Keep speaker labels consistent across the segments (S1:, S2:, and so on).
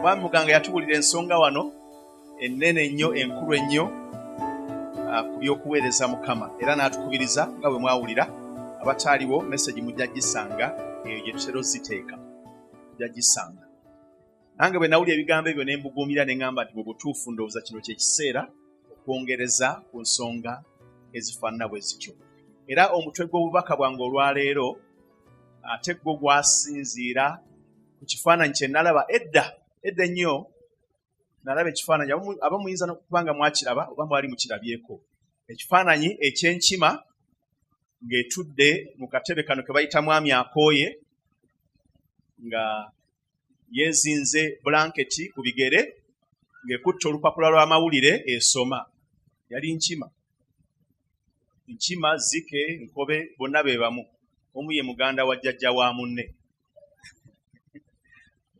S1: Omwami muganga yatuwulira ensonga wano ennene ennyo enkulu ennyo ku by'okuweereza Mukama era n'atukubiriza nga bwe mwawulira abataaliwo message mujja gisanga eyo gye tutera oziteeka mujja gisanga. Nange bwe nawulira ebigambo ebyo ne mbuguumira ne ŋŋamba nti mu butuufu ndowooza kino kye kiseera okwongereza ku nsonga ezifaanana bwe zityo. Era omutwe gw'obubaka bwange olwaleero ate gwo gwasinziira ku kifaananyi kye nalaba edda ennyo. Nalaba ekifaananyi aba muyinza n'okubanga mwakiraba oba mwali mukirabyeko, ekifaananyi eky'enkima ng'etudde mu katebe kano ke bayita mwami akooye nga yeezinze blanketi ku bigere ng'ekutte olupapula lw'amawulire esoma. Yali nkima zike nkobe bonna be bamu, omu ye muganda wa jjajja wa munne.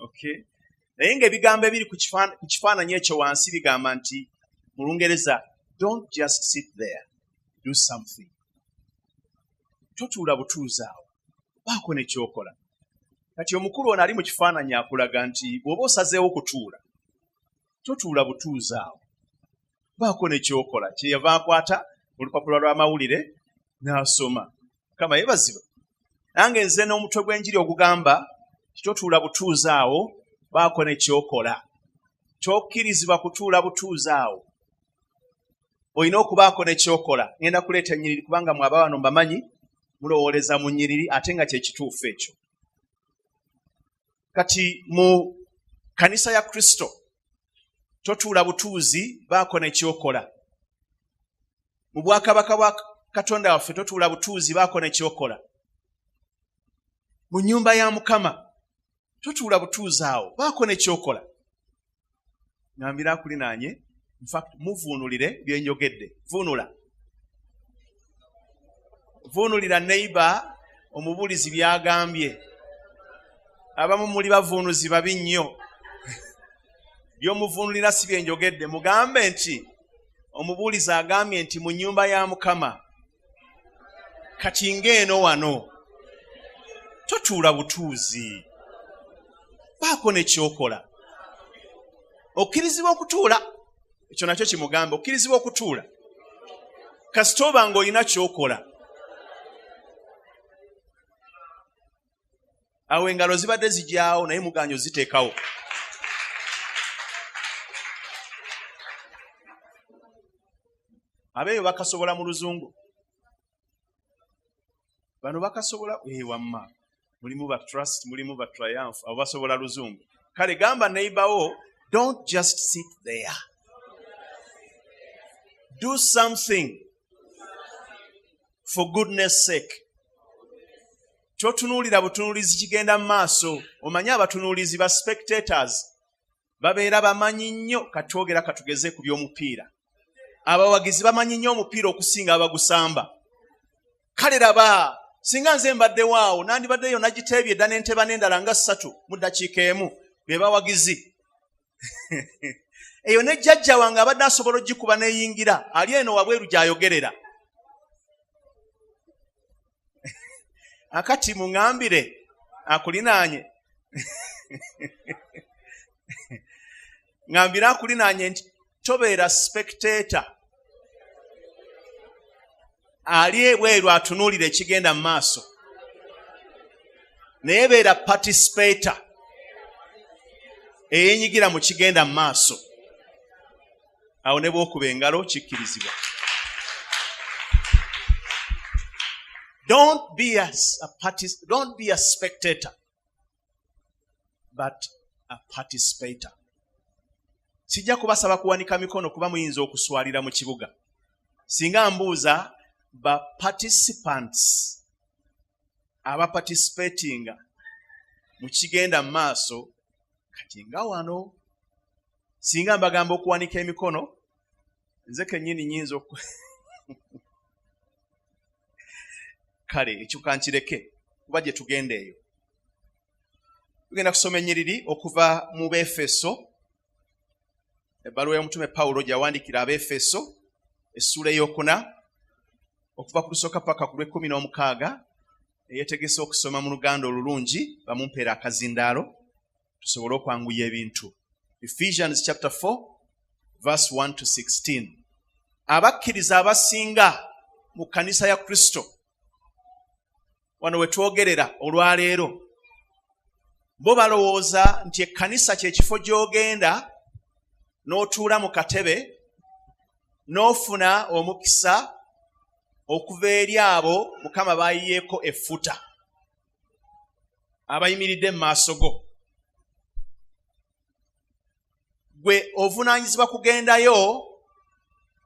S1: Okay. Naye ng'ebigambo ebiri ku kifaananyi ekyo wansi bigamba nti mu Lungereza, don't just sit there, do something. Totuula butuuzi awo, baako ne kyokola. Kati omukulu ono ali mu kifaananyi akulaga nti bw'oba osazeewo kutuula, totuula butuuzi awo, baako ne kyokola. Kyeyava akwata olupapula lw'amawulire n'asoma. Mukama yeebazibwe. Nange nze n'omutwe gw'enjiri ogugamba totuula butuuzi awo, baako ne kyokola. Kyokkirizibwa kutuula butuuzi awo, olina okubaako ne kyokola. Ngenda kuleeta ennyiriri kubanga mwaba wano mbamanyi mulowooleza mu nnyiriri ate nga kye kituufu ekyo. Kati mu kkanisa ya Kristo totuula butuuzi, baako ne kyokola. Mu bwakabaka bwa Katonda waffe totuula butuuzi, baako ne kyokola. Mu nnyumba ya Mukama totuula butuuzi awo, baako ne kyokola. Ngambira akulinaanye, in fact muvuunulire bye njogedde. Vuunulira neighbor omubuulizi byagambye. Abamu muli bavuunuzi babi nnyo. By'omuvuunulira si bye njogedde. Mugambe nti omubuulizi agambye nti mu nnyumba ya Mukama kati ng'eno wano totuula butuuzi, baako ne kyokola. Okkirizibwa okutuula, ekyo nakyo kimugambe, okkirizibwa okutuula kasita oba ng'olina kyokola. Awo engalo zibadde zijyawo naye muganya oziteekawo. Abeeyo bakasobola mu Luzungu, bano bakasobola wamma, mulimu ba trust, mulimu ba triumph, abo basobola Luzungu. Kale gamba neighbor wo, don't just sit there, do something for goodness sake. Kyotunuulira butunuulizi kigenda mu maaso. Omanyi abatunuulizi ba spectators babeera bamanyi nnyo katwogera katugeze ku by'omupiira. Abawagizi bamanyi nnyo omupiira okusinga abagusamba. Kale raba, singa nze mbadde waawo nandibaddeyo nagiteebye dda n'enteba n'endala nga 3 mu ddakiika emu, be bawagizi. Eyo ne jjajja wange abadde asobola ogikuba n'eyingira, ali eno wabweru gy'ayogerera. Akati muŋŋambire akulinaanye. Ŋŋambire akulinaanye nti tobeera spectator, ali ebweru atunuulira ekigenda mu maaso, naye beera participator, eyeenyigira mu kigenda mu maaso. Awo ne bw'okuba engalo kikkirizibwa. Don't be a spectator, but a participator. Sijja kubasaba kuwanika mikono kuba muyinza okuswalira mu kibuga. Singa mbuuza ba participants aba participatinga mu kigenda mu maaso, kati nga wano. Singa mbagamba okuwanika emikono, nze kennyini nyinza kale ekyo kankireke kuba gye tugenda eyo. Tugenda kusoma ennyiriri okuva mu Befeso, ebbaluwa y'omutume Pawulo gy'awandiikira Abefeso, essuula ey'okuna okuva ku lusooka paka ku lw'16. Eyeetegese okusoma mu luganda olulungi bamumpeera akazindaalo tusobole okwanguya ebintu. Ephesians chapter 4 verse 1 to 16. Abakkiriza abasinga mu kkanisa ya Kristo wano we twogerera olwaleero bo balowooza nti ekkanisa kye kifo gy'ogenda n'otuula mu katebe n'ofuna omukisa okuva eri abo Mukama baayiyeeko effuta abayimiridde mu maaso go. Gwe ovunaanyizibwa kugendayo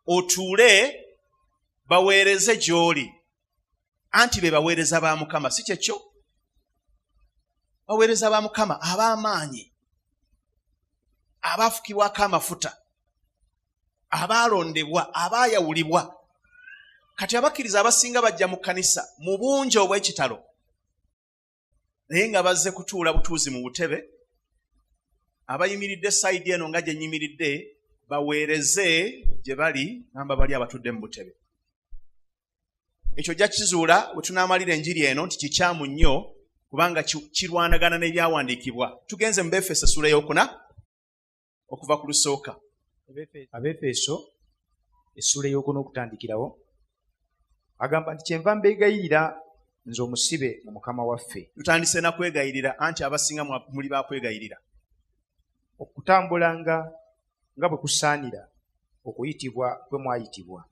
S1: otuule baweereze gy'oli, anti be baweereza ba Mukama. Si kyekyo? Baweereza ba Mukama ab'amaanyi, abaafukibwako amafuta, abaalondebwa, abaayawulibwa. Kati abakkiriza abasinga bajja mu kkanisa mu bungi obw'ekitalo, naye nga bazze kutuula butuuzi mu butebe. Abayimiridde sayidi eno nga gye nyimiridde baweereze gye bali, ngamba bali abatudde mu butebe. Ekyo jja kizuula bwe tunaamalira enjiri eno nti kikyamu nnyo kubanga kirwanagana n'ebyawandiikibwa. Tugenze mu Befeso essula ey'okuna okuva ku lusooka.
S2: Abefeso essula ey'okuna okutandikirawo agamba nti kyenva mbeegayirira nze omusibe mu Mukama waffe.
S1: Tutandise na kwegayirira, anti abasinga muli bakwegayirira.
S2: Okutambulanga nga bwe kusaanira okuyitibwa kwe mwayitibwa,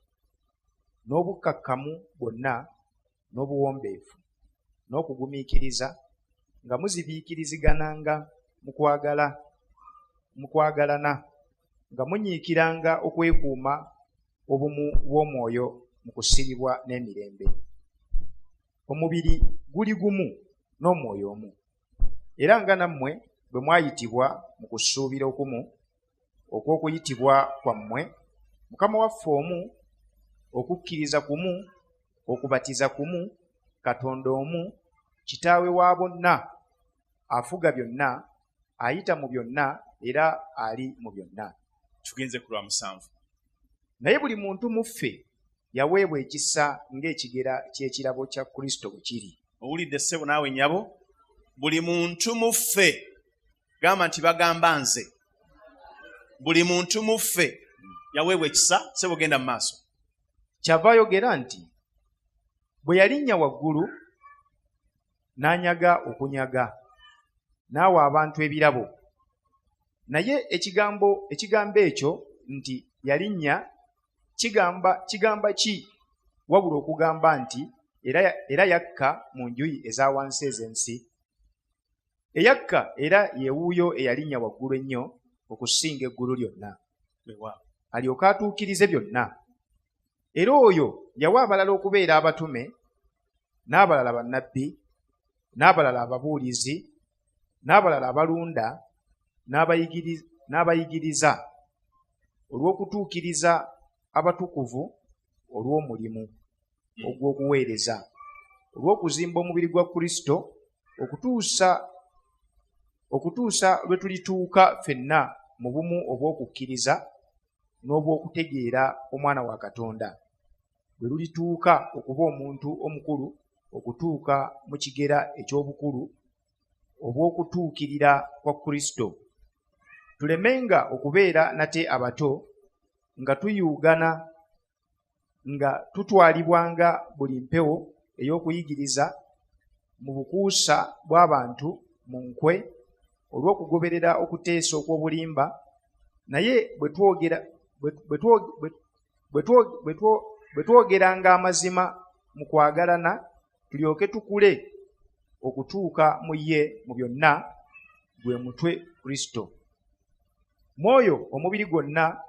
S2: n'obukkakkamu bwonna n'obuwombeefu n'okugumiikiriza, nga muzibiikirizigananga mu kwagalana, nga munyiikiranga okwekuuma obumu bw'omwoyo mu kusiribwa n'emirembe. Omubiri guli gumu n'omwoyo omu, era nga nammwe bwe mwayitibwa mu kusuubira okumu okw'okuyitibwa kwammwe, Mukama waffe omu, okukkiriza kumu, okubatiza kumu, Katonda omu, Kitaawe wa bonna, afuga byonna, ayita mu byonna era ali mu byonna.
S1: Tugenze ku lwa 7.
S2: Naye buli muntu mu ffe yaweebwa ekisa ng'ekigera ky'ekirabo kya Kristo bwe kiri.
S1: Owulidde ssebo naawe nnyabo? Buli muntu mu ffe, gamba nti bagamba nze. Buli muntu mu ffe yaweebwa ekisa. Ssebo genda mu maaso.
S2: Kyava ayogera nti bwe yalinnya waggulu n'anyaga okunyaga, n'awa abantu ebirabo. Naye ekigambo ekyo nti yalinnya kigamba ki wabula okugamba nti era yakka mu njuyi eza wansi ez'ensi? Eyakka era yeewuuyo eyalinnya waggulu ennyo okusinga eggulu lyonna, alyoke atuukirize byonna. Era oyo yawa abalala okubeera abatume, n'abalala bannabbi, n'abalala ababuulizi, n'abalala abalunda, n'abayigiriza, olw'okutuukiriza abatukuvu, olw'omulimu ogw'okuweereza, olw'okuzimba omubiri gwa Kristo, okutuusa lwe tulituuka ffenna mu bumu obw'okukkiriza n'obw'okutegeera Omwana wa Katonda, bwe lulituuka okuba omuntu omukulu, okutuuka mu kigera eky'obukulu obw'okutuukirira kwa Kristo. Tulemenga okubeera nate abato, nga tuyuugana, nga tutwalibwanga buli mpewo ey'okuyigiriza mu bukuusa bw'abantu mu nkwe, olw'okugoberera okuteesa okw'obulimba. Naye bwe twogeranga amazima mu kwagalana, tulyoke tukule okutuuka mu ye mu byonna, gwe mutwe Kristo. Mwoyo omubiri gwonna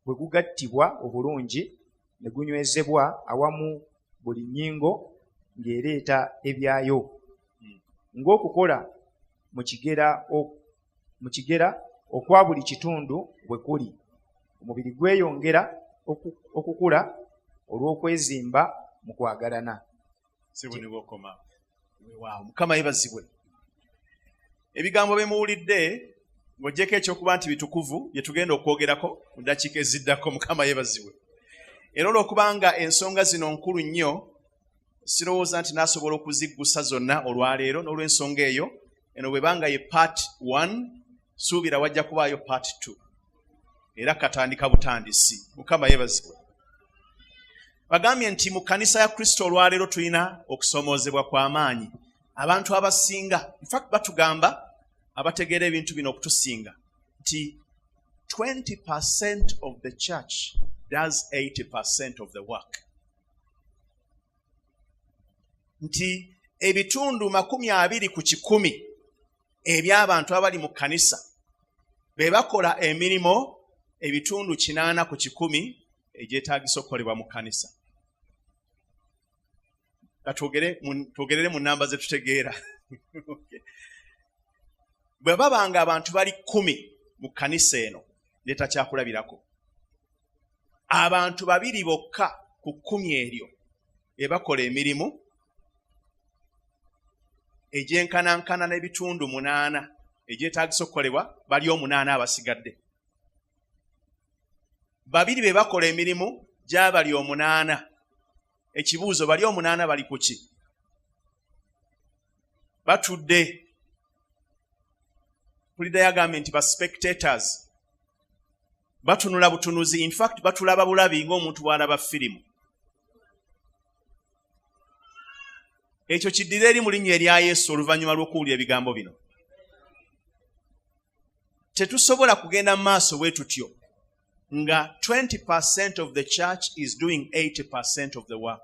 S2: bwe gugattibwa obulungi ne gunywezebwa awamu buli nnyingo ng'ereeta ebyayo, ng'okukola mu kigera okwa buli kitundu bwe kuli, omubiri gweyongera okukula olw'okwezimba mu kwagalana.
S1: Mukama yebazibwe. Ebigambo bye muwulidde ng'oggyeko ekyokuba nti bitukuvu bye tugenda okwogerako mu ddakiika eziddako. Mukama yebazibwe. Era olw'okubanga ensonga zino nkulu nnyo, sirowooza nti naasobola okuziggusa zonna olwaleero. N'olw'ensonga eyo, eno bwebanga ye part 1 suubira wajja kubaayo part 2 era katandika butandisi. Mukama yeebazibwe. Bagambye nti mu kkanisa ya Kristo olwaleero tulina okusoomoozebwa kw'amaanyi. Abantu abasinga, in fact batugamba abategeera ebintu bino okutusinga nti 20% of the church does 80% of the work. Nti ebitundu 20% eby'abantu abali mu kkanisa be bakola emirimu ebitundu 80% egyetaagisa okukolebwa mu kkanisa. Twogerere mu namba ze tutegeera. Bwe babanga abantu bali 10 mu kkanisa eno leta kyakulabirako. Abantu 2 bokka ku 10 eryo ebakola emirimu egyenkanankana n'ebitundu 8 egyetaagisa okukolebwa, bali 8 abasigadde. 2 be bakola emirimu gy'abali 8. Ekibuuzo, bali 8 bali ku ki? Batudde. Pulida yagambye nti ba spectators. Batunula butunuzi. In fact batulaba bulabi ng'omuntu bw'alaba firimu. Ekyo kiddira eri mu linnya erya Yesu oluvannyuma lw'okuwulira ebigambo bino. Tetusobola kugenda mu maaso bwe tutyo nga 20% of the church is doing 80% of the work.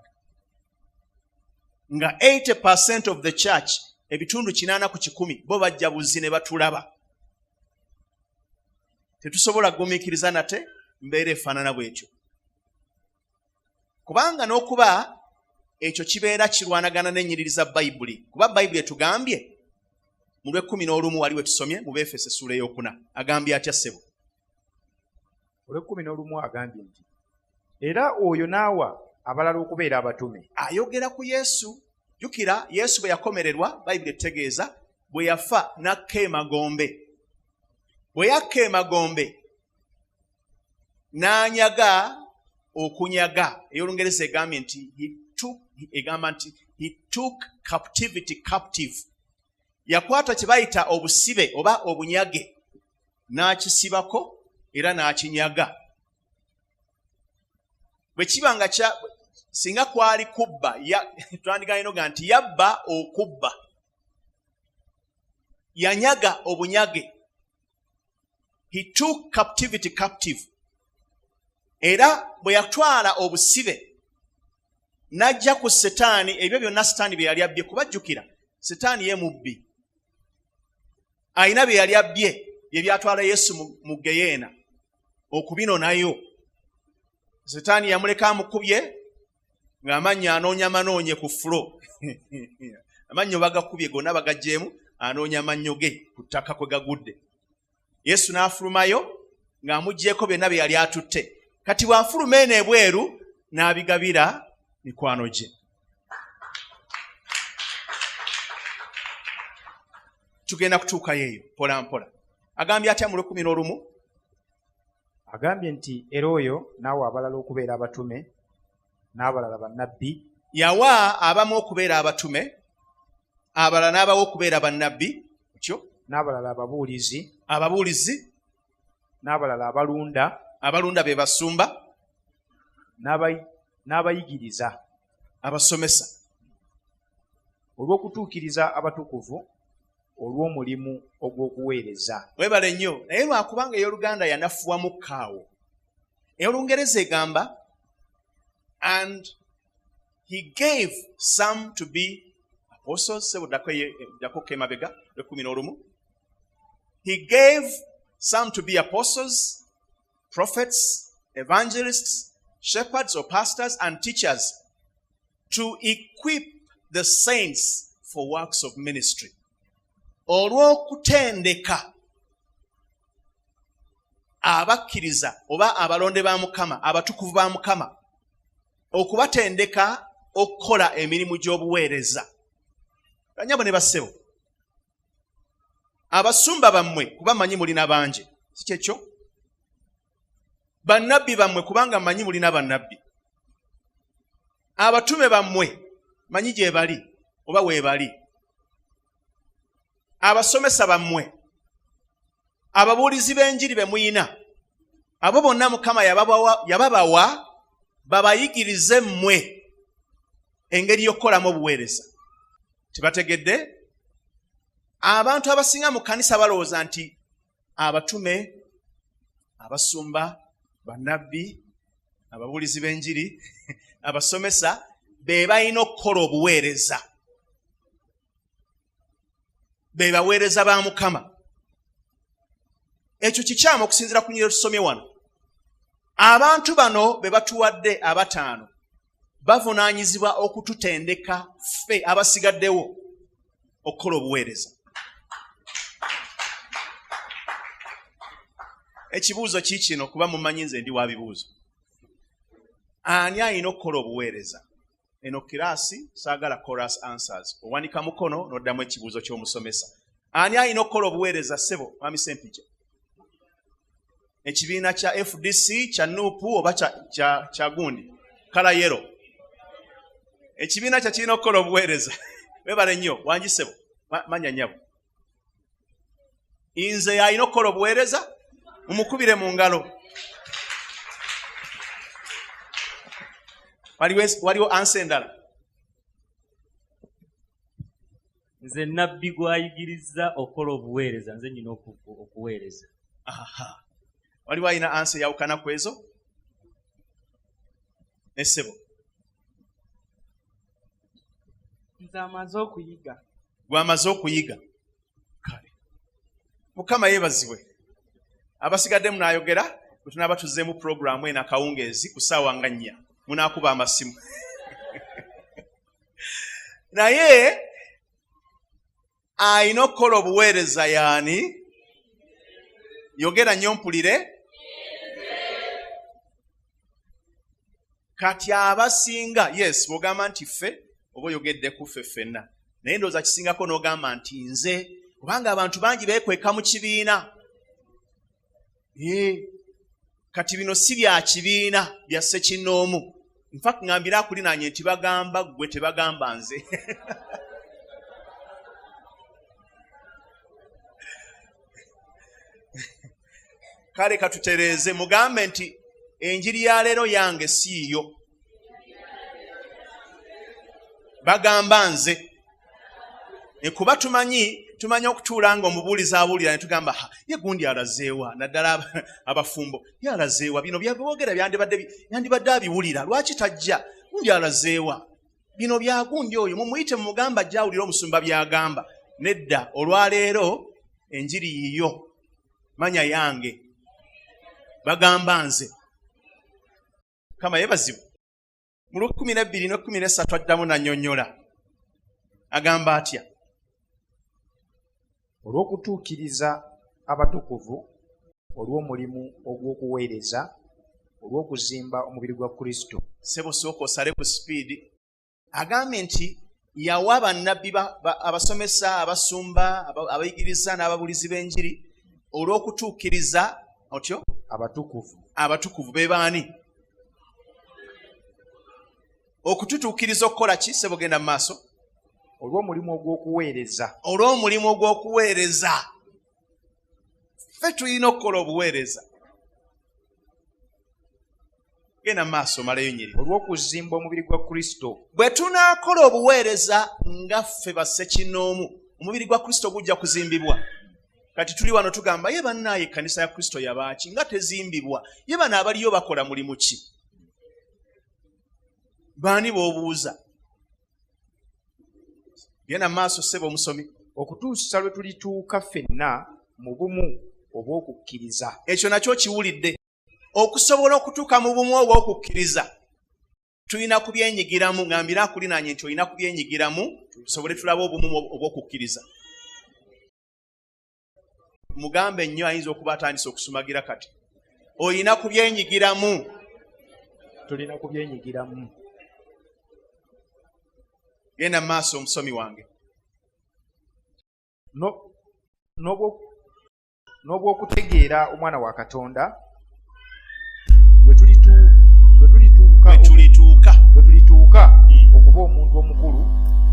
S1: Nga 80% of the church, ebitundu 80 ku 10 bo bajja buzi ne batulaba. Tetusobola kugumiikiriza nate mbeera efaanana bw'etyo. Kubanga n'okuba ekyo kibeera kirwanagana n'ennyiriri za Bayibuli. Kuba Bayibuli etugambye mu Lwe-11 waliwe tusomye mu Befeso essula ey'okuna. Agambye atya ssebo?
S2: Olwe-11 agambye nti era oyo n'awa abalala okubeera abatume.
S1: Ayogera ku Yesu. Jukira Yesu bwe yakomererwa, Bayibuli etegeeza bwe yafa n'akka emagombe. Bwe yakka emagombe n'anyaga okunyaga. Ey'Olungereza egambye nti he took captivity captive. Yakwata kye bayita obusibe oba obunyage n'akisibako era n'akinyaga. Bwe kibanga singa kwali kubba, twandigainoga nti yabba okubba. Yanyaga obunyage. He took captivity captive. Era bwe yatwala obusibe n'ajja ku Setaani, ebyo byonna Setaani bye yali abbye. Kubajjukira Setaani ye mubbi. Ayina bye yali abbye bye byatwala Yesu mu Geyeena okubinonayo. Setaani yamuleka amukubye ng'amannya anoonya manoonye ku ffulo. Amannyo bagakubye gonna bagagjeemu, anoonya mannyo ge ku ttaka kwe gagudde. Yesu n'afulumayo ng'amuggyeko byonna bye yali atutte. Kati bw'anfuluma eno ebweru n'abigabira mikwano gye. Tugenda kutuukayo eyo mpola mpola. Agambye atya mu Lwe-11?
S2: Agambye nti era oyo n'awa abalala okubeera abatume n'abalala bannabbi.
S1: Yawa abamu okubeera abatume, abalala n'abawa okubeera bannabbi, kyo
S2: n'abalala ababuulizi, n'abalala abalunda be basumba, n'abayigiriza,
S1: abasomesa,
S2: olw'okutuukiriza abatukuvu olw'omulimu ogw'okuweereza.
S1: Webale nnyo. Naye lwakubanga ey'Oluganda yanafuwamu kaawo, ey'Olungereza egamba and he gave some to be apostles. Dako kemabega Lwe-11. He gave some to be apostles, prophets, evangelists, shepherds or pastors and teachers to equip the saints for works of ministry. Olw'okutendeka abakkiriza oba abalonde ba Mukama, abatukuvu ba Mukama, okubatendeka okukola emirimu gy'obuweereza. Banyabo ne bassebo, abasumba bammwe kuba mmanyi mulina bangi, si kyekyo? Bannabbi bammwe kubanga mmanyi mulina bannabbi. Abatume bammwe manyi gye bali oba weebali. Abasomesa bammwe ababuulizi b'enjiri be muyina abo bonna Mukama yababawa babayigirize mmwe engeri y'okukolamu obuweereza. Tebategedde abantu abasinga mu kkanisa balowooza nti abatume, abasumba, bannabbi, ababuulizi b'enjiri, abasomesa be balina okukola obuweereza, be baweereza ba Mukama. Ekyo kikyamu okusinziira ku nnyiriri tusomye wano. Abantu bano be batuwadde abataano bavunaanyizibwa okututendeka ffe abasigaddewo okukola obuweereza. Ekibuuzo kiikino kuba mumanyi nze ndi wa bibuuzo. Ani alina okukola obuweereza? Eno kiraasi saagala chorus answers. Owanika mukono n'oddamu ekibuuzo ky'omusomesa. Ani alina okukola obuweereza ssebo? Mwami Sempija. Ekibiina kya FDC, kya Nuupu oba kya gundi? Kala yero. Ekibiina kya kirina okukola obuweereza. Webale nnyo, wangi ssebo. Manya nnyabo. Nze alina okukola obuweereza? Mumukubire mu ngalo. Waliwo ansi endala?
S3: Nze nabbi gwayigiriza okukola obuweereza, nze nnyina okuweereza.
S1: Aha. Waliwo alina ansi eyawukana ku ezo? Essebo.
S4: Nze amaze okuyiga.
S1: Gwamaze okuyiga. Kale. Mukama yeebazibwe. Abasigadde munaayogera bwe tunaaba tuzzeemu pulogulaamu eno akawungeezi ku ssaawa nga 4 munaakuba amasimu. Naye alina okukola obuweereza yaani? Yogera nnyo mpulire. Kati abasinga, yes, bw'ogamba nti ffe oba oyogedde ku ffe ffenna. Naye ndowooza kisingako n'ogamba nti nze, kubanga abantu bangi beekweka mu kibiina. Kati bino si bya kibiina, bya ssekinnoomu. In fact ngambira akulinaanye nti bagamba ggwe tebagamba nze. Kale katutereeze mugambe nti enjiri ya leero yange siiyo. Bagamba nze. Kuba tumanyi okutuula nga omubuulizi abuulira ne tugamba ye gundi alazeewa, naddala abafumbo ye alazeewa, bino byaboogera yandibadde abiwulira, lwaki tajja? Gundi alazeewa, bino bya gundi oyo, mumuyite mumugamba ajja awulira omusumba byagamba. Nedda, olwaleero enjiri yiyo, manya yange, bagamba nze. Kama yeebazibwe. Mu 12 13 addamu nannyonnyola. Agamba atya?
S2: Olw'okutuukiriza abatukuvu, olw'omulimu ogw'okuweereza, olw'okuzimba omubiri gwa Kristo.
S1: Sebo sooka osale ku sipiidi. Agambe nti yawa bannabbi abasomesa, abasumba, abayigiriza n'ababuulizi b'enjiri olw'okutuukiriza otyo? Abatukuvu be baani? Okututuukiriza okukola ki? Sebo genda mu maaso.
S2: Olw'omulimu ogw'okuweereza.
S1: Olw'omulimu ogw'okuweereza. Ffe tulina okukola obuweereza. Genda mu maaso malayo nyiri.
S2: Olw'okuzimba omubiri gwa Kristo.
S1: Bwe tunaakola obuweereza nga ffe bassekinnoomu, omubiri gwa Kristo gujja kuzimbibwa. Kati tuli wano tugamba ye bannaaye ekkanisa ya Kristo yabaaki nga tezimbibwa. Ye bano abaliyo bakola mulimu ki? Baani b'obuuza? Genda maaso ssebo omusomi.
S2: Okutuusa lwe tulituuka ffenna mu bumu obw'okukkiriza.
S1: Ekyo nakyo kiwulidde. Okusobola okutuuka mu bumu obw'okukkiriza tulina kubyenyigiramu. Ngambira akulinaanye nti olina kubyenyigiramu tusobole tulabe obumu obw'okukkiriza. Mugambe nnyo ayinza okuba atandise okusumagira kati. Olina kubyenyigiramu.
S2: Tulina kubyenyigiramu.
S1: Genda maaso omusomi wange.
S2: N'obw'okutegeera omwana wa Katonda bwe tulituuka okuba omuntu omukulu,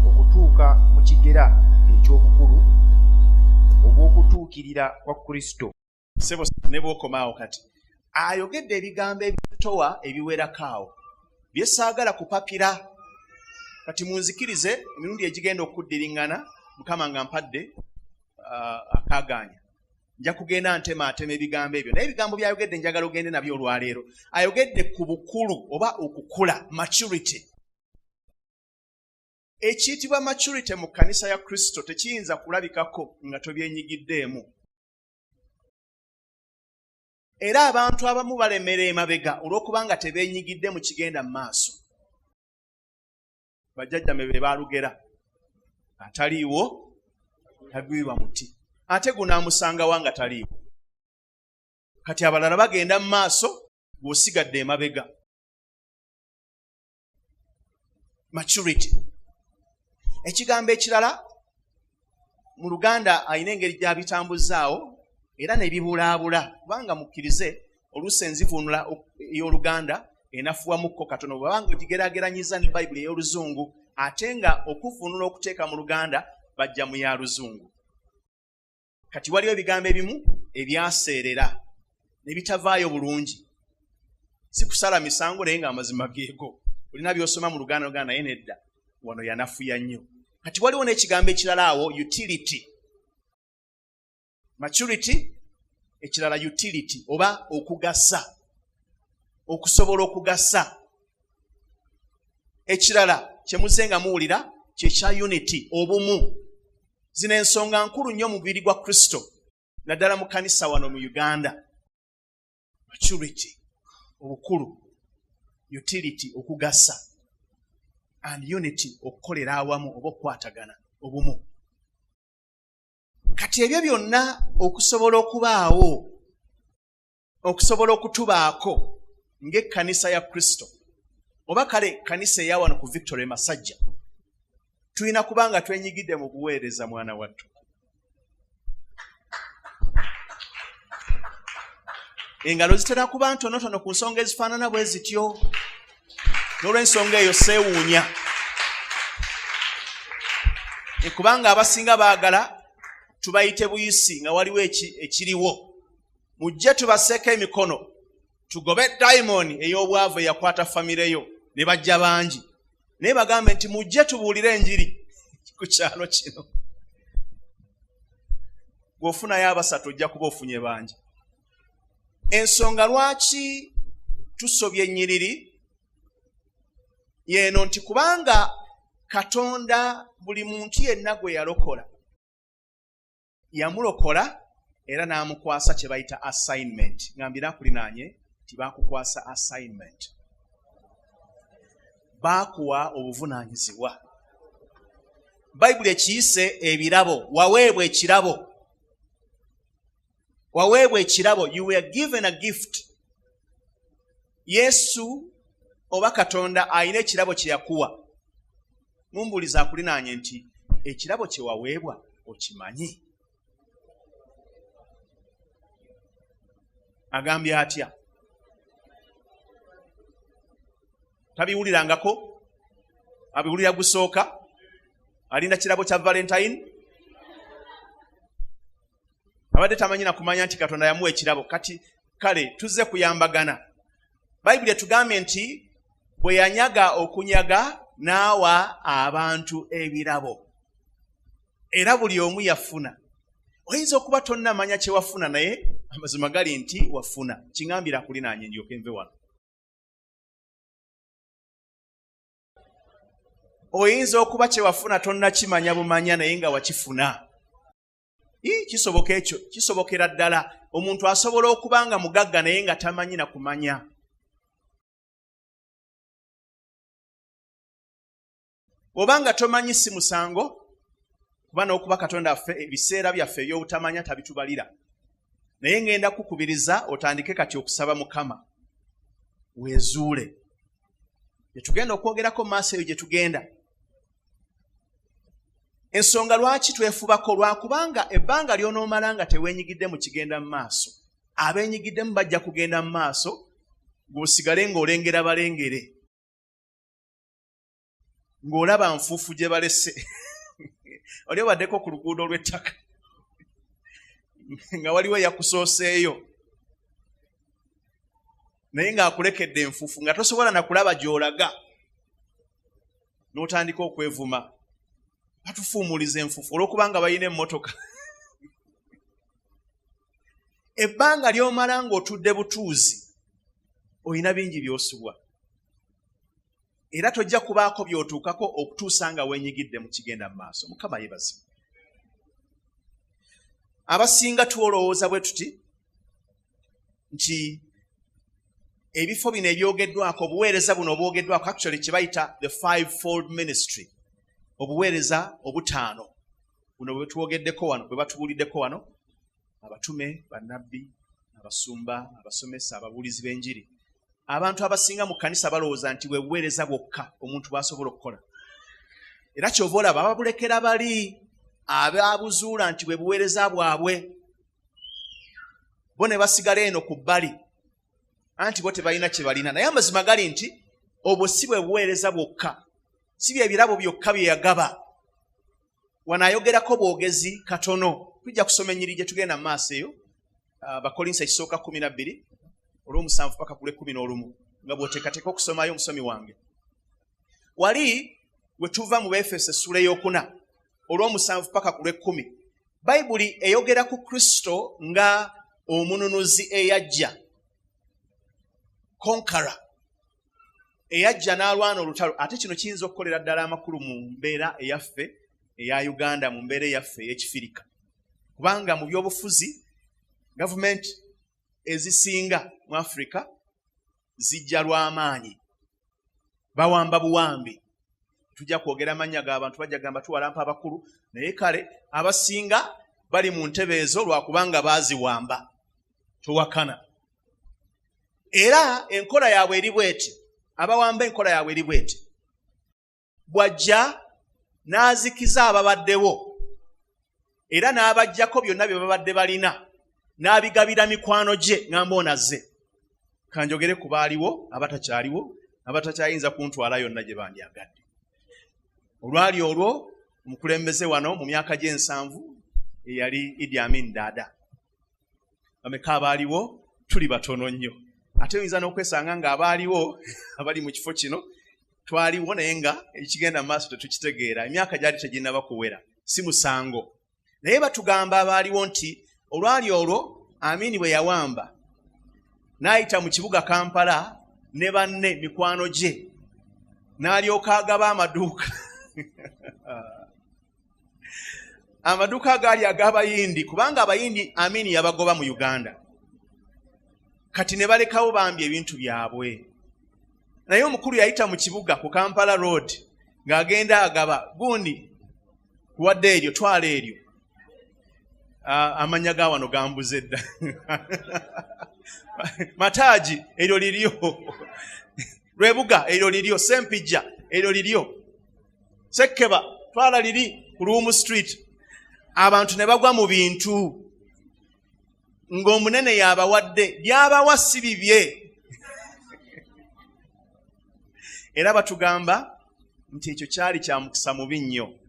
S2: okutuuka mu kigera eky'obukulu obw'okutuukirira kwa Kristo.
S1: sebo ne bwokomaawo kati ayogedde ebigambo ebitowa ebiwerakaawo byesaagala kupapira kati munzikirize emirundi egigenda okuddiriŋŋana mukama nga mpadde akaaganya nja kugenda ntema ebigambo ebyo naye ebigambo byayogedde njagala ogende nabyo olwaleero ayogedde ku bukulu oba okukula maturity. Ekiyitibwa maturity mu kkanisa ya Kristo tekiyinza kulabikako nga tobyenyigiddeemu. Era abantu abamu balemera emabega olw'okubanga tebeenyigidde mu kigenda mu maaso. Bajjajjamme be baalugera ataliiwo tagwirwa muti ate gunaamusangawo nga taliiwo. Kati abalala bagenda mu maaso bw'osigadde emabega. Maturity. Ekigambo ekirala mu Luganda alina engeri gy'abitambuzaawo era ne bibulaabula kubanga mukkirize oluusi enzivuunula ey'Oluganda enafuwamukko katono bwabanga ogigeraageranyiza ne Bayibuli ey'Oluzungu ate nga okuvuunula okuteeka mu Luganda bajja mu ya Luzungu. Kati waliwo ebigambo ebimu ebyaseerera ne bitavaayo bulungi. Si kusala misango naye ng'amazima geego. Olina by'osoma mu Luganda naye nedda wano yanafuya nnyo. Kati waliwo n'ekigambo ekirala awo utility. Maturity ekirala utility oba okugasa. Okusobola okugasa. Ekirala kye muzenga muwulira kye kya unity obumu. Zino ensonga nkulu nnyo mu mubiri gwa Kristo naddala mu kkanisa wano mu Uganda. Maturity obukulu, utility okugasa, and unity okukolera awamu oba okukwatagana obumu. Kati ebyo byonna okusobola okubaawo okusobola okutubaako ng'ekkanisa ya Kristo oba kale kkanisa eya wano ku Victoria Masajja tulina kubanga twenyigidde mu kuweereza mwana wattu. Engalo zitera kuba ntonotono ku nsonga ezifaanana bwe zityo. N'olw'ensonga eyo seewuunya. Kubanga abasinga baagala tubayite buyisi nga waliwo ekiriwo. Mujje tubaseeko emikono tugobe dayimoni ey'obwavu eyakwata famireyo ne bajja bangi. Naye bagambe nti mujje tubuulire enjiri ku kyalo kino. Bw'ofunayo abasatu ojja kuba ofunye bangi. Ensonga lwaki tusobye ennyiriri yeeno nti kubanga Katonda buli muntu yenna gwe yalokola yamulokola era n'amukwasa kye bayita assignment. Ngambira kulinaanye nti baakukwasa assignment. Baakuwa obuvunaanyizibwa. Bayibuli ekiyise ebirabo. Waweebwa ekirabo. Waweebwa ekirabo. You were given a gift. Yesu oba Katonda ayina ekirabo kye yakuwa. Mumbuuliza akulinaanye nti ekirabo kye waweebwa okimanyi? Agambye atya? Tabiwulirangako? Abiwulira gusooka? Alinda kirabo kya Valentine? Abadde tamanyi na kumanya nti Katonda yamuwa ekirabo. Kati kale tuzze kuyambagana. Bayibuli etugambye nti bwe yanyaga okunyaga n'awa abantu ebirabo. Era buli omu yafuna. Oyinza okuba tonnamanya kye wafuna naye amazima gali nti wafuna. Kingambira kulinaanye ndyoke nve wano. Oyinza okuba kye wafuna tonnakimanya bumanya naye nga wakifuna. Kisoboka ekyo, kisobokera ddala. Omuntu asobola okuba nga mugagga naye nga tamanyi na kumanya. Obanga tomanyi si musango, kuba n'okuba Katonda affe ebiseera byaffe eby'obutamanya tabitubalira. Naye ngenda kukubiriza otandike kati okusaba Mukama. Weezuule. Gye tugenda okwogerako mu maaso eyo gye tugenda. Ensonga lwaki twefubako lwakubanga ebbanga ly'onoomala nga teweenyigidde mu kigenda mu maaso. Abeenyigiddemu bajja kugenda mu maaso, ng'osigale ng'olengera balengere. Ng'olaba nfuufu gye balese. Oli obaddeko ku luguudo lw'ettaka. nga waliwo yakusooseeyo naye ng'akulekedde enfufu nga tosobola na kulaba gy'olaga n'otandika okwevuma batufuumuliza enfufu olw'okubanga balina emmotoka. Ebbanga ly'omala ng'otudde butuuzi olina bingi by'osubwa era tojja kubaako by'otuukako okutuusa nga weenyigidde mu kigenda mu maaso. Mukama yeebazibwe. Abasinga tuolowooza bwe tuti nti ebifo bino ebyogeddwako, obuweereza buno obwogeddwako, actually kye bayita the fivefold ministry, obuweereza obutaano buno bwe tuwogeddeko wano, bwe batubuuliddeko wano, abatume, bannabbi, abasumba, abasomesa, ababuulizi b'enjiri. Abantu abasinga mu kkanisa balowooza nti bwe buweereza bwokka omuntu bw'asobola okukola. Era kyova olaba babulekera bali abaabuzuula nti bwe buweereza bwabwe, bo ne basigala eno ku bbali anti bo tebalina kye balina. Naye amazima gali nti obwo si bwe buweereza bwokka, si bye birabo byokka bye yagaba. Wanaayogerako bwogezi katono. Tujja kusoma ennyiri gye tugenda mu maaso eyo, Bakolinso ekisooka 12 olw'omusanvu paka ku 11 nga bw'oteekateeka okusomayo omusomi wange. Wali we tuva mu Befeso essula ey'okuna olw'omusanvu paka ku 10, Bayibuli eyogera ku Kristo nga omununuzi eyajja, conqueror, eyajja n'alwana olutalo. Ate kino kiyinza okukolera ddala amakulu mu mbeera eyaffe eya Uganda, mu mbeera eyaffe ey'Ekifirika, kubanga mu byobufuzi gavumenti ezisinga mu Afrika zijja lw'amaanyi, bawamba buwambi. Tujja kwogera amannya g'abantu bajja gamba tuwalampa abakulu, naye kale abasinga bali mu ntebe ezo lwakubanga baaziwamba, towakana. Era enkola yaabwe eri bweti, abawamba enkola yaabwe eri bweti, bwajja n'azikiza ababaddewo era n'abajjako byonna bye babadde balina n'abigabira mikwano gye, ngamba onazze. Kanjogere ku baaliwo, abatakyaliwo, abatakyayinza kuntwala yonna gye bandyagadde. Olwali olwo omukulembeze wano mu myaka gye7 eyali Idi Amin Dada. Bameka abaaliwo? Tuli batono nnyo. Ate oyinza n'okwesanga nga abaaliwo abali mu kifo kino twaliwo naye nga ekigenda mu maaso tetukitegeera. Emyaka gyali teginnaba kuwera, si musango. Naye batugamba abaaliwo nti olwali olwo Amini bwe yawamba n'ayita mu kibuga Kampala ne banne mikwano gye n'alyoka agaba amaduuka amaduuka agaali ag'Abayindi, kubanga Abayindi Amini yabagoba mu Uganda. Kati ne balekawo bambi ebintu byabwe. Naye omukulu yayita mu kibuga ku Kampala Road ng'agenda agaba, gundi kuwadde eryo, twala eryo. Amanya ga wano gambuze dda. Mataaji eryo liryo, Lwebuga eryo liryo, Sempijja eryo liryo, Sekkeba twala liri ku Ruumu Street. Abantu ne bagwa mu bintu ng'omunene yabawadde, byabawa si bibye. Era batugamba nti ekyo kyali kya mukisa mubi nnyo,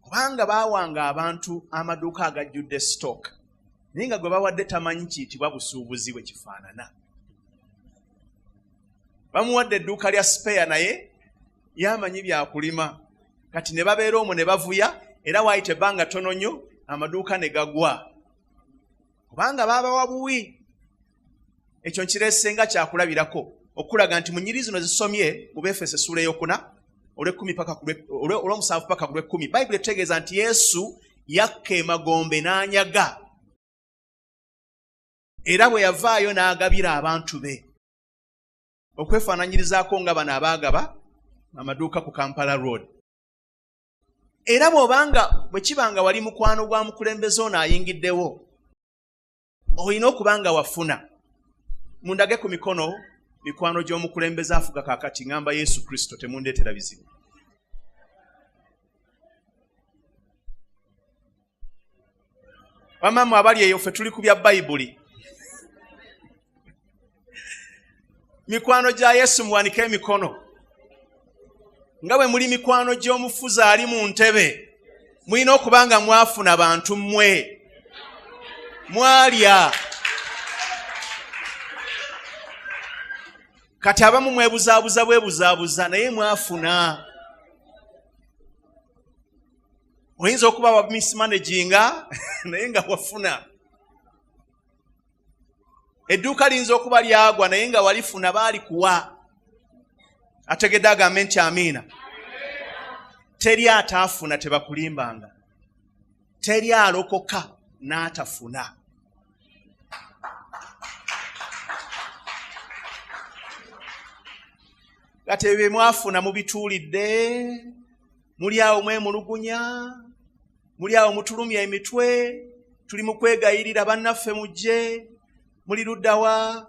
S1: kubanga baawanga abantu amaduuka agajjudde stock, naye nga gwe bawadde tamanyi kiyitibwa busuubuzi bwe kifaanana. Bamuwadde edduuka lya spare naye yamanyi byakulima. Kati ne babeera omwo ne bavuya, era waayita ebbanga ttono nnyo amaduuka ne gagwa, kubanga baabawa buwi. Ekyo nkireesenga kyakulabirako okulaga nti mu nnyiri zino zisomye mu Befeso essula ey'okuna olw'omusanvu paka ku 10, Bayibuli etegeeza nti Yesu yakka emagombe n'anyaga, era bwe yavaayo n'agabira abantu be, okwefaananyirizaako nga bano abaagaba amaduuka ku Kampala Road. Era bwe kibanga wali mukwano gwa mukulembeze ono ayingiddewo, olina okubanga wafuna. Mundage ku mikono mikwano gy'omukulembeze afuga kaakati, ngamba Yesu Kristo, temundeetera bizibu. Bamaama abali eyo ffe tuli ku bya Bayibuli. Mikwano gya Yesu muwanike emikono. Nga bwe muli mikwano gy'omufuzi ali mu ntebe, mulina okubanga mwafuna bantu mmwe. mwalya. Kati abamu mwebuzaabuza bwebuzaabuza naye mwafuna. Oyinza okuba wa mismanaginga naye nga wafuna. Edduuka liyinza okuba lyagwa naye nga walifuna baali kuwa. Ategedde agambe nti amiina. Teri ataafuna tebakulimbanga. Teri alokoka n'atafuna. Kati ebyo mwafuna mubituulidde, muli awo mwemulugunya, muli awo mutulumya emitwe, tuli mu kwegayirira bannaffe mujje, muli luddawa,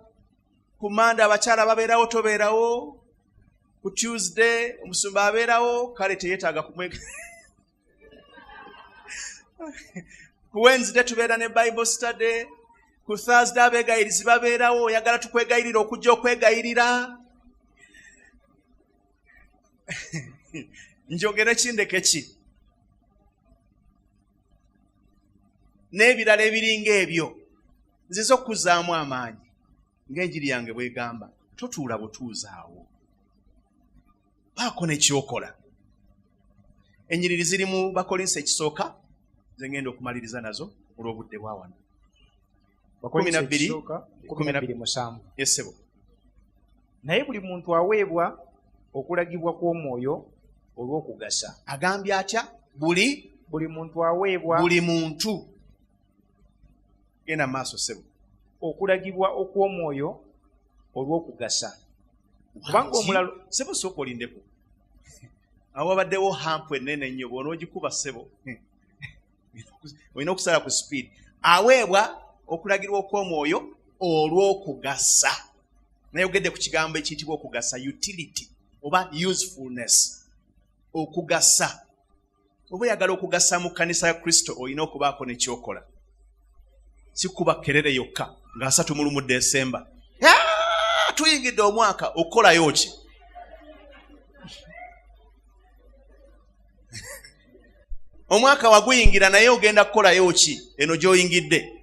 S1: ku Mande abakyala babeerawo tobeerawo, ku Tuesday omusumba abeerawo, kale teyeetaaga kumwega. Ku Wednesday tubeera ne Bible study, ku Thursday abeegayirizi babeerawo, oyagala tukwegayirira okujja okwegayirira. Njogere kindeke ki n'ebirala ebiringa ebyo nziza okuzaamu amaanyi ng'enjiri yange bwegamba, totuula butuuzi awo, baako nekyokola. Ennyiriri ziri mu Bakolinso ekisooka, ze ngenda okumaliriza nazo olw'obudde bwa wano.
S2: 12:7.
S1: Yesebo.
S2: Naye buli muntu aweebwa okulagibwa kw'omwoyo olw'okugasa.
S1: Agambye atya? Buli
S2: muntu aweebwa
S1: buli muntu. Genda maaso sebo.
S2: Okulagibwa okw'omwoyo olw'okugasa. Kubanga omulala
S1: sebo sooka olindeko. Awo wabaddewo hampu ennene ennyo bw'onoogikuba sebo. Olina okusala ku speed. Aweebwa okulagirwa okw'omwoyo olw'okugasa. Nayogedde ku kigambo ekiyitibwa okugasa, utility oba usefulness. Okugasa. Oba oyagala okugasa mu kkanisa ya Kristo olina okubaako nekyokola. Si kuba kerere yokka nga 31 Desemba. Tuyingidde omwaka okukolayo ki? Omwaka waguyingira naye ogenda kukolayo ki eno gy'oyingidde?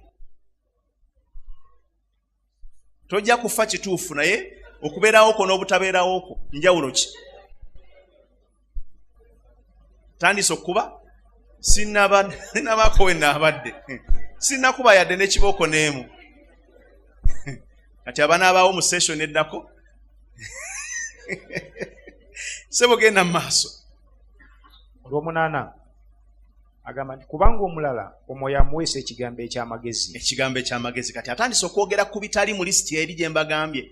S1: Tojja kufa kituufu naye okubeerawoko n'obutabeerawoko njawulo ki? Tandise okuba sinnabaako we nnaabadde, sinnakuba yadde n'ekibooko n'emu. Kati abanaabaawo mu session eddako sebo genda mu maaso.
S2: Olw'omunaana agamba nti kubanga omulala omwoyo amuweesa ekigambo eky'amagezi.
S1: Ekigambo eky'amagezi. Kati atandise okwogera ku bitali mu lisiti eri gye mbagambye,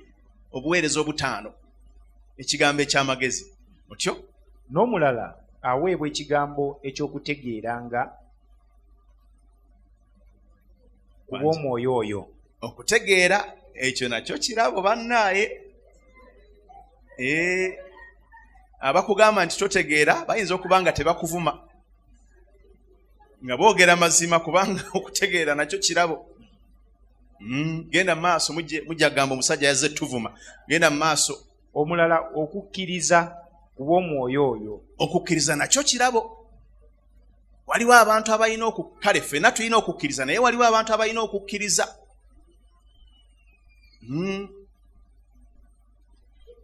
S1: obuweereza obutaano. Ekigambo eky'amagezi otyo.
S2: N'omulala aweebwa ekigambo eky'okutegeeranga ku bw'omwoyo oyo.
S1: Okutegeera ekyo nakyo kirabo bannaaye. Abakugamba nti totegeera bayinza okuba nga tebakuvuma nga boogera mazima, kubanga okutegeera nakyo kirabo. Genda mu maaso, mujja gamba omusajja yazze tuvuma. Genda mu maaso.
S2: Omulala okukkiriza ku bw'omwoyo oyo.
S1: Okukkiriza nakyo kirabo. Waliwo abantu abalina kale ffenna tulina okukkiriza naye waliwo abantu abalina okukkiriza.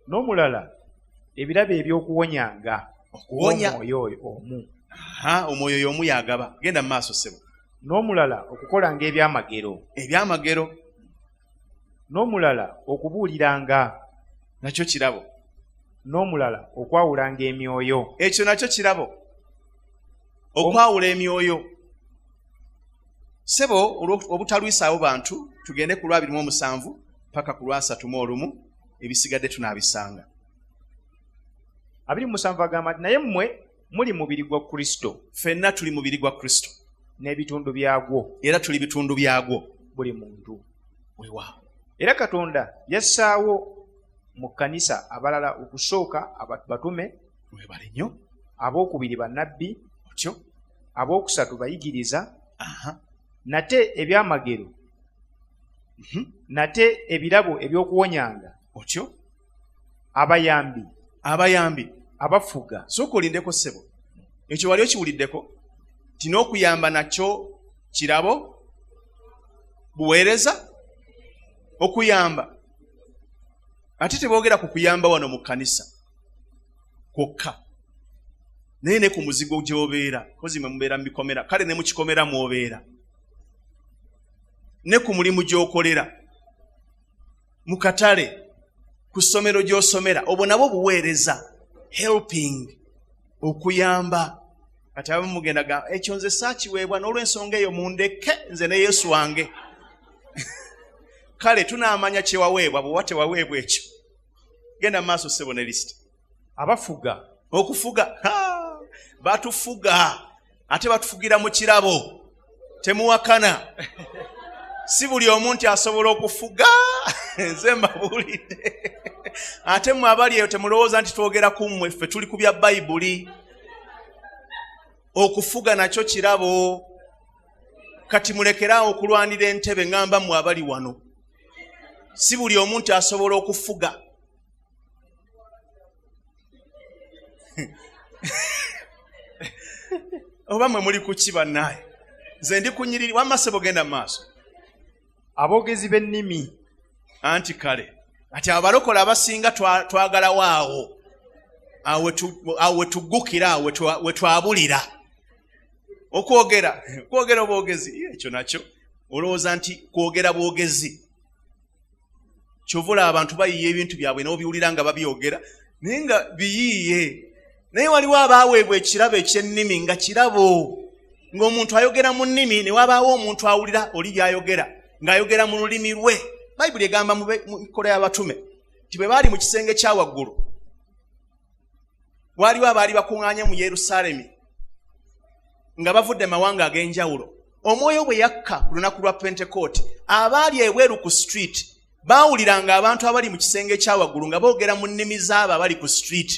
S2: N'omulala ebirabo eby'okuwonyanga omwoyo omu.
S1: Omwoyo y'omu yagaba. Genda mu maaso sebo.
S2: N'omulala okukolanga ebyamagero.
S1: Ebyamagero.
S2: N'omulala okubuuliranga.
S1: Nakyo kirabo.
S2: N'omulala okwawulanga emyoyo.
S1: Ekyo nakyo kirabo. Okwawula emyoyo. Sebo obutalwisaawo bantu tugende ku 27 paka ku 31 ebisigadde tunaabisanga.
S2: 27 agamba nti naye mmwe muli mubiri gwa Kristo.
S1: Ffenna tuli mubiri gwa Kristo.
S2: N'ebitundu byagwo.
S1: Era tuli bitundu byagwo.
S2: Buli muntu.
S1: Weewaawo.
S2: Era Katonda yassaawo mu kkanisa abalala okusooka batume.
S1: Weebale nnyo.
S2: Abookubiri bannabbi.
S1: Otyo.
S2: Abookusatu bayigiriza. Nate ebyamagero. Nate ebirabo eby'okuwonyanga.
S1: Otyo.
S2: Abayambi. Abafuga.
S1: Sooka olindeko ssebo. Ekyo wali okiwuliddeko? Tina okuyamba nakyo kirabo. buweereza, okuyamba. Ate teboogera ku kuyamba wano mu kkanisa kwokka, naye ne ku muzigo gy'obeera, kozi mwe mubeera mu bikomera, kale ne mu kikomera mw'obeera, ne ku mulimu gy'okolera, mu katale, ku ssomero gy'osomera, obwo nabwo buweereza, helping, okuyamba. Kati abamu mugenda gamba ekyo nze saakiweebwa n'olw'ensonga eyo mundeke nze ne Yesu wange. Kale tunaamanya kye waweebwa bwe tewaweebwa ekyo. Genda maaso ssebo ne lisiti.
S2: Abafuga.
S1: Okufuga. Batufuga. Ate batufugira mu kirabo. Temuwakana. Si buli omuntu asobola okufuga. Nze mbabuulidde. Ate mmwe abali eyo temulowooza nti twogera ku mmwe, ffe tuli ku bya Bayibuli. Okufuga nakyo kirabo. Kati mulekerawo okulwanira entebe ngamba mmwe abali wano. Si buli omuntu asobola okufuga. Oba mmwe muli ku ki bannaye? Nze ndi kunyiriri wamma ssebo genda mu maaso.
S2: Aboogezi b'ennimi.
S1: Anti kale ati abalokole abasinga twagalawo awo we tuggukira, we twabulira. Okwogera obwogezi, ekyo nakyo olowooza nti kwogera bwogezi. Kyovula abantu bayiye ebintu byabwe n'obiwulira nga babyogera, naye nga biyiiye. Naye waliwo abaaweebwa ekirabo eky'ennimi nga kirabo. Ng'omuntu ayogera mu nnimi ne wabaawo omuntu awulira oli by'ayogera ng'ayogera mu lulimi lwe. Bayibuli egamba mu Mikola y'Abatume nti bwe baali mu kisenge kya waggulu, waliwo abaali bakuŋŋaanye mu Yerusaalemi nga bavudde mawanga ag'enjawulo. Omwoyo bwe yakka ku lunaku lwa Pentekooti, abaali ebweru ku street baawuliranga abantu abali mu kisenge kya waggulu nga boogera mu nnimi z'abo abali ku street,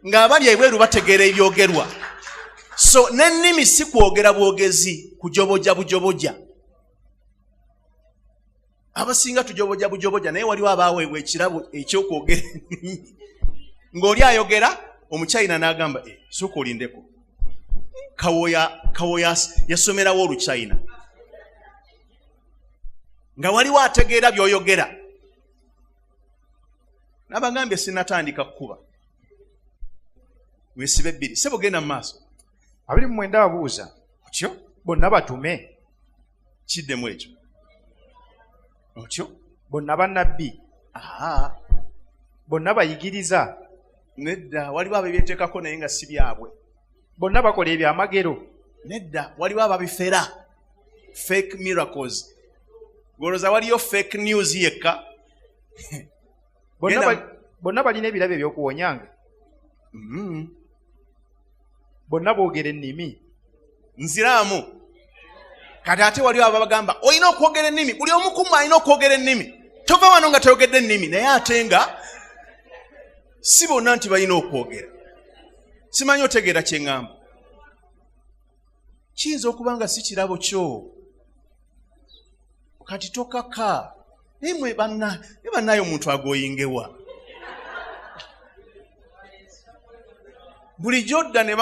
S1: ng'abali ebweru bategeera ebyogerwa. So n'ennimi si kwogera bwogezi, kujoboja bujoboja. Abasinga tujoboja bujoboja, naye waliwo abaaweebwa ekirabo ekyokwogera ng'oli ayogera, Omuchina n'agamba sooka olindeko, kawoya yasomerawo Oluchina, nga waliwo ategeera by'oyogera. Nabagambye sinatandika kukuba, weesibe ebbiri. Ssebo genda mu maaso.
S2: 29 abuuza otyo bonna batume.
S1: Kiddemu ekyo otyo
S2: bonna bannabbi. Bonna bayigiriza.
S1: Nedda, waliwo ababyeteekako naye nga si byabwe.
S2: Bonna bakola ebyamagero.
S1: Nedda, waliwo ababifera, fake miracles. Goloza waliyo fake news yekka.
S2: Bonna balina ebirabo ebyokuwonyanga. Bonna boogera ennimi.
S1: Nziraamu. Kati ate waliwo ababagamba olina okwogera ennimi, buli omu ku mmwe alina okwogera ennimi. Tova wano nga tayogedde ennimi, naye ate nga si bonna nti balina okwogera. Simanyi otegeera kye ŋŋamba. Kiyinza okuba nga si kirabo kyo. Kati tokaka. Naye mmwe bannaye omuntu agoyingewa. Buli gyodda ne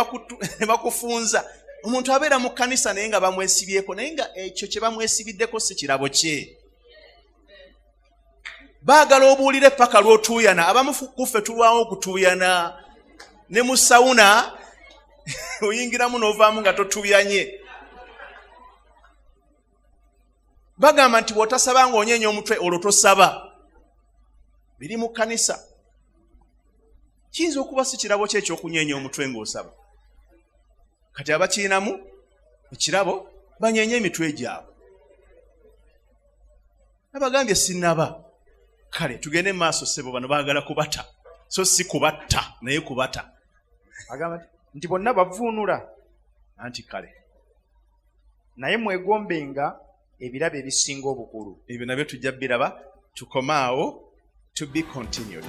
S1: bakufunza. Omuntu abeera mu kkanisa naye nga bamwesibyeko, naye nga ekyo kye bamwesibiddeko si kirabo kye. Baagala obuulire paka lw'otuuyana. Abamu kuffe tulwawo okutuuyana. Ne mu sawuna oyingiramu n'ovaamu nga totuuyanye. Bagamba nti bw'otasaba ng'onyeenya omutwe olwo tosaba. Biri mu kkanisa. Kiyinza okuba si kirabo kye ekyokunyeenya omutwe ng'osaba. Kati abakiinamu ekirabo banyeenye emitwe gyabwe. Nabagambye sinnaba. Kale tugende maaso ssebo, bano baagala kubata. So si kubatta naye kubata.
S2: Agamba nti bonna bavuunula.
S1: Anti kale
S2: naye mwegombenga ebirabo ebisinga obukulu.
S1: Ebyo nabyo tujja biraba. Tukomaawo, to be continued.